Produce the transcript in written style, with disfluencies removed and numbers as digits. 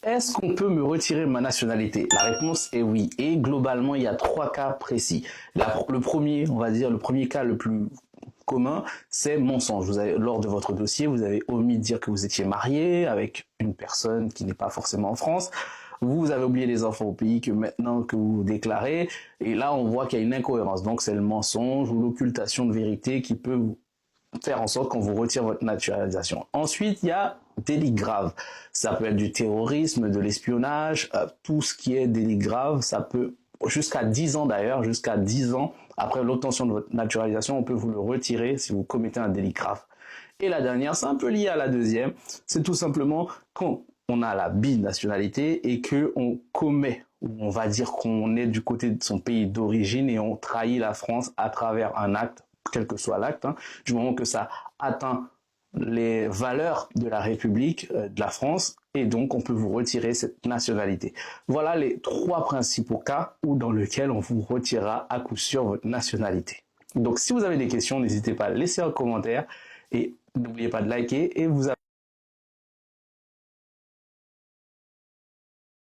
Est-ce qu'on peut me retirer ma nationalité? La réponse est oui. Et globalement, il y a 3 cas précis. Le premier, on va dire, le premier cas le plus commun, c'est mensonge. Lors de votre dossier, vous avez omis de dire que vous étiez marié avec une personne qui n'est pas forcément en France. Vous avez oublié les enfants au pays que maintenant que vous déclarez. Et là, on voit qu'il y a une incohérence. Donc, c'est le mensonge ou l'occultation de vérité qui peut vous faire en sorte qu'on vous retire votre naturalisation. Ensuite, il y a délit grave. Ça peut être du terrorisme, de l'espionnage, tout ce qui est délit grave, ça peut, jusqu'à 10 ans d'ailleurs, jusqu'à 10 ans après l'obtention de votre naturalisation, on peut vous le retirer si vous commettez un délit grave. Et la dernière, c'est un peu lié à la deuxième, c'est tout simplement quand on a la binationalité et que on commet, ou on va dire qu'on est du côté de son pays d'origine et on trahit la France à travers un acte, quel que soit l'acte, du moment que ça atteint les valeurs de la République de la France, et donc on peut vous retirer cette nationalité. Voilà les 3 principaux cas dans lesquels on vous retirera à coup sûr votre nationalité. Donc si vous avez des questions, n'hésitez pas à laisser un commentaire et n'oubliez pas de liker et vous abonner.